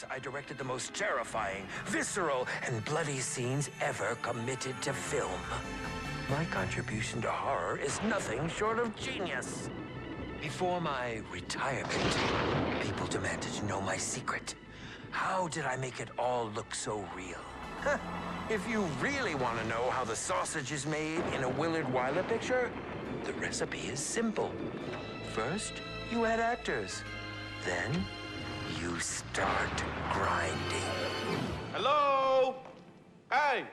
years, I directed the most terrifying, visceral, and bloody scenes ever committed to film. My contribution to horror is nothing short of genius. Before my retirement, people demanded to know my secret. How did I make it all look so real? If you really want to know how the sausage is made in a Willard Wyler picture, the recipe is simple. First, you add actors. Then, you start grinding. Hello? Hey,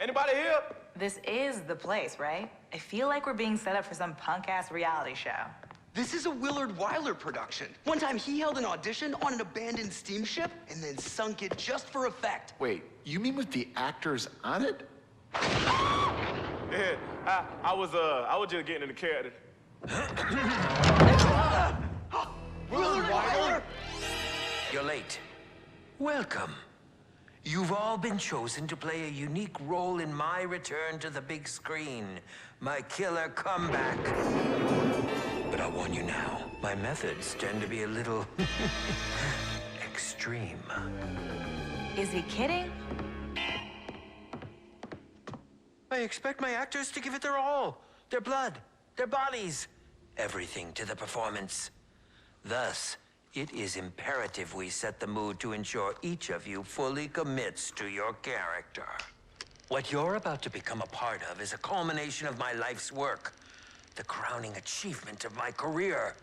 anybody here? This is the place, right? I feel like we're being set up for some punk-ass reality show. This is a Willard Wyler production. One time he held an audition on an abandoned steamship and then sunk it just for effect. Wait, you mean with the actors on it? Yeah, I was just getting in the character. Willard Wyler? You're late. Welcome. You've all been chosen to play a unique role in my return to the big screen, my killer comeback. But I'll warn you now, my methods tend to be a little extreme. Is he kidding? I expect my actors to give it their all. Their blood, their bodies, everything to the performance. Thus, it is imperative we set the mood to ensure each of you fully commits to your character. What you're about to become a part of is a culmination of my life's work, the crowning achievement of my career.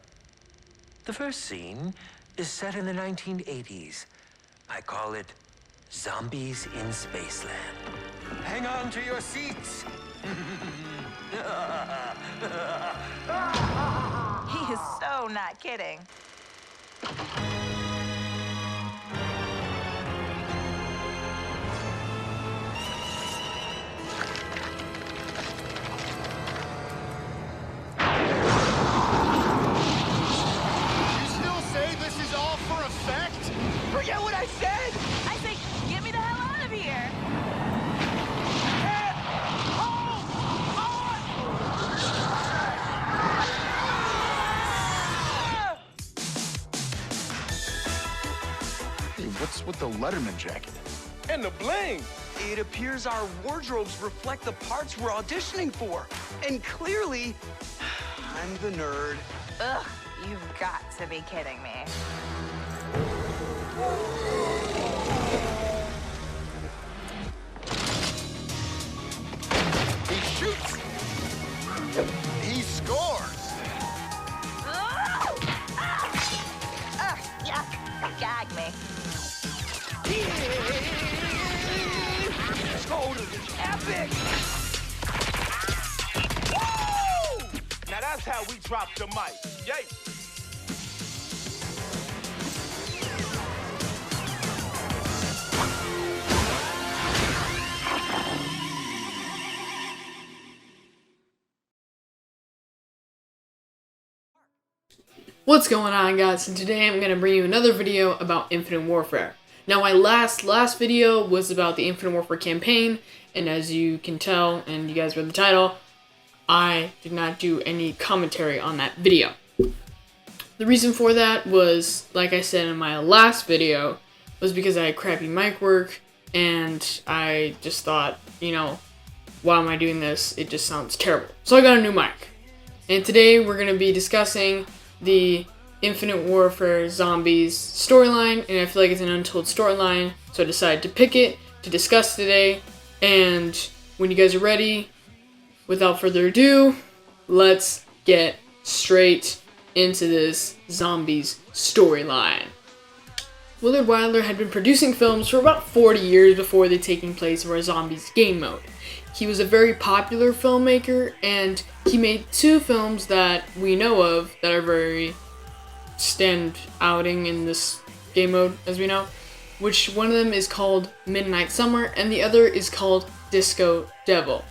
The first scene is set in the 1980s. I call it Zombies in Spaceland. Hang on to your seats. He is so not kidding. Forget what I said! I say, get me the hell out of here! Hey, what's with the Letterman jacket? And the bling. It appears our wardrobes reflect the parts we're auditioning for. And clearly, I'm the nerd. Ugh, you've got to be kidding me. He shoots! He scores! Yeah, gag me. Totally epic! Woo! Now that's how we drop the mic. Yay! What's going on, guys? And today I'm going to bring you another video about Infinite Warfare. Now, my last video was about the Infinite Warfare campaign, and as you can tell, and you guys read the title, I did not do any commentary on that video. The reason for that was, like I said in my last video, was because I had crappy mic work, and I just thought, you know, why am I doing this? It just sounds terrible. So I got a new mic. And today we're going to be discussing the Infinite Warfare Zombies storyline, and I feel like it's an untold storyline, so I decided to pick it to discuss today. And when you guys are ready, without further ado, let's get straight into this Zombies storyline. Willard Wyler had been producing films for about 40 years before the taking place of our Zombies game mode. He was a very popular filmmaker, and he made two films that we know of that are very stand-outing in this game mode, as we know, which one of them is called Midnight Summer, and the other is called Disco Devil.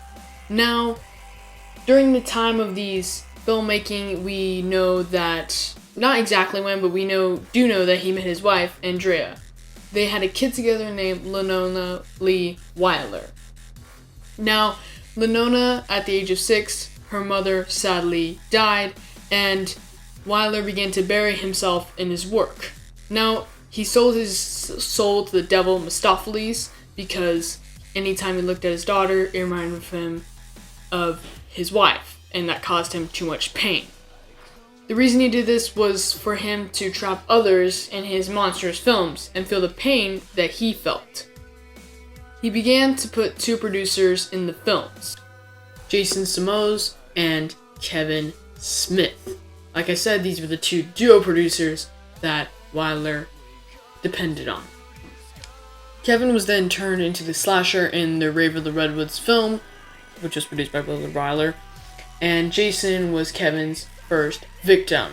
Now, during the time of these filmmaking, we know that, not exactly when, but we do know that he met his wife, Andrea. They had a kid together named Lenona Lee Wyler. Now, Lenona, at the age of 6, her mother sadly died, and Wyler began to bury himself in his work. Now, he sold his soul to the devil Mephistopheles because anytime he looked at his daughter, it reminded him of his wife, and that caused him too much pain. The reason he did this was for him to trap others in his monstrous films and feel the pain that he felt. He began to put two producers in the films, Jason Simos and Kevin Smith. Like I said, these were the two duo producers that Wyler depended on. Kevin was then turned into the slasher in the Rave of the Redwoods film, which was produced by Willard Wyler, and Jason was Kevin's first victim.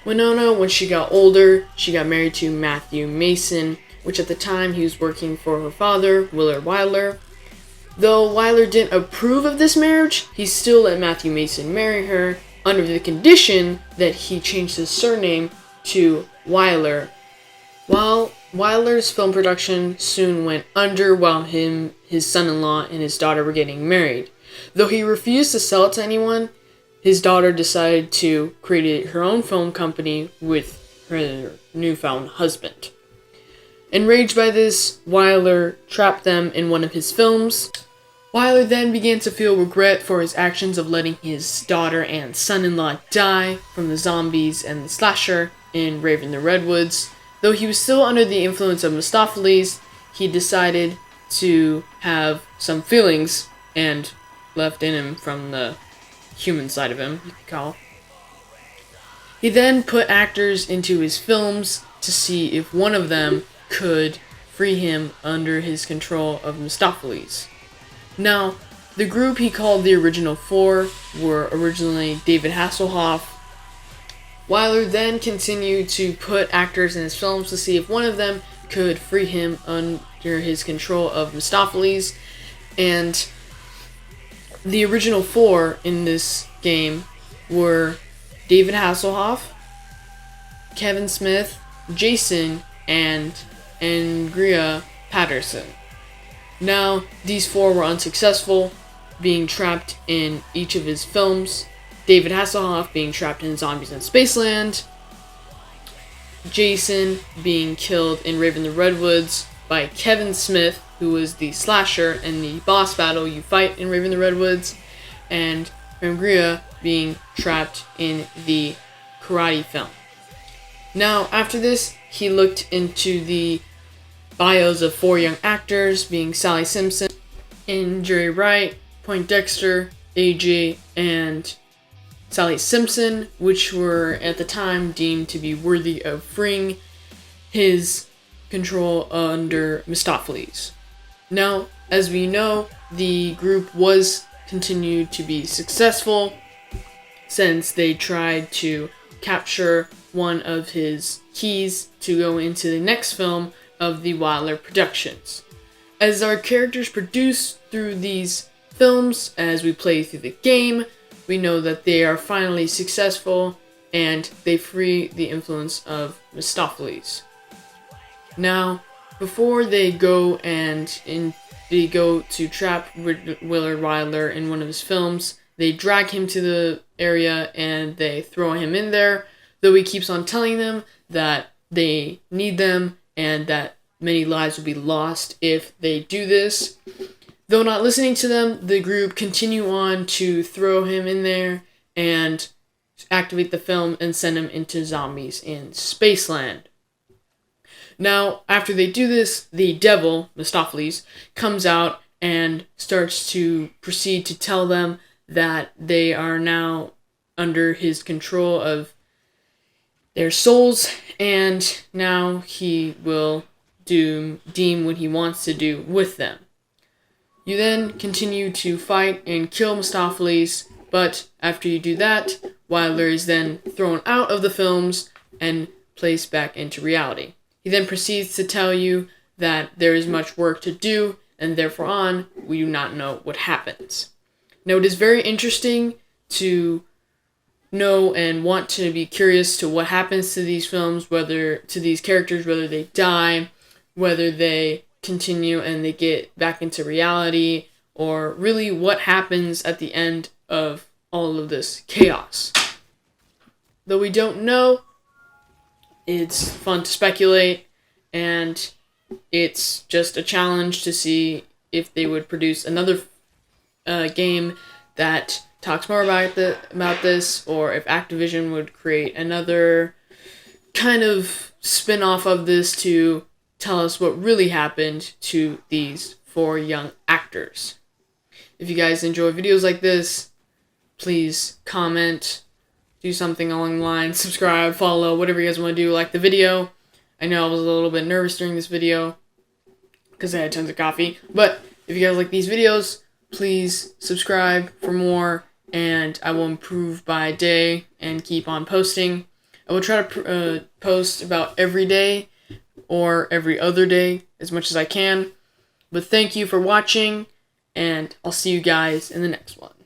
Winona, when she got older, she got married to Matthew Mason, which at the time he was working for her father, Willard Wyler. Though Wyler didn't approve of this marriage, he still let Matthew Mason marry her under the condition that he changed his surname to Wyler. While Wyler's film production soon went under while his son-in-law, and his daughter were getting married. Though he refused to sell it to anyone, his daughter decided to create her own film company with her newfound husband. Enraged by this, Wyler trapped them in one of his films. Wyler then began to feel regret for his actions of letting his daughter and son-in-law die from the zombies and the slasher in Rave in the Redwoods. Though he was still under the influence of Mephistopheles, he decided to have some feelings and left in him from the human side of him, you could call. He then put actors into his films to see if one of them could free him under his control of Mephistopheles. Now, the group he called the Original Four were originally David Hasselhoff. Wyler then continued to put actors in his films to see if one of them could free him under his control of Mephistopheles, and the Original Four in this game were David Hasselhoff, Kevin Smith, Jason, and Andrea Patterson. Now, these four were unsuccessful, being trapped in each of his films. David Hasselhoff being trapped in Zombies in Spaceland, Jason being killed in Rave in the Redwoods by Kevin Smith, who was the slasher in the boss battle you fight in Rave in the Redwoods, and Andrea being trapped in the karate film. Now, after this, he looked into the bios of four young actors, being Sally Simpson and Jerry Wright, Poindexter, AJ, and Sally Simpson, which were at the time deemed to be worthy of freeing his control under Mephistopheles. Now, as we know, the group was continued to be successful since they tried to capture one of his keys to go into the next film of the Wyler Productions. As our characters produce through these films, as we play through the game, we know that they are finally successful and they free the influence of Mephistopheles. Now, before they go to trap Willard Wyler in one of his films, they drag him to the area and they throw him in there, though he keeps on telling them that they need them and that many lives will be lost if they do this. Though not listening to them, the group continue on to throw him in there and activate the film and send him into Zombies in Spaceland. Now, after they do this, the devil, Mephistopheles, comes out and starts to proceed to tell them that they are now under his control of their souls, and now he will deem what he wants to do with them. You then continue to fight and kill Mephistopheles, but after you do that, Wyler is then thrown out of the films and placed back into reality. He then proceeds to tell you that there is much work to do, and therefore on, we do not know what happens. Now, it is very interesting to know and want to be curious to what happens to these films, whether to these characters, whether they die, whether they continue and they get back into reality, or really what happens at the end of all of this chaos. Though we don't know, it's fun to speculate, and it's just a challenge to see if they would produce another game that talks more about this, or if Activision would create another kind of spin-off of this to tell us what really happened to these 4 young actors. If you guys enjoy videos like this, please comment, do something along the lines, subscribe, follow, whatever you guys want to do. Like the video. I know I was a little bit nervous during this video because I had tons of coffee. But if you guys like these videos, please subscribe for more, and I will improve by day and keep on posting. I will try to post about every day or every other day as much as I can. But thank you for watching, and I'll see you guys in the next one.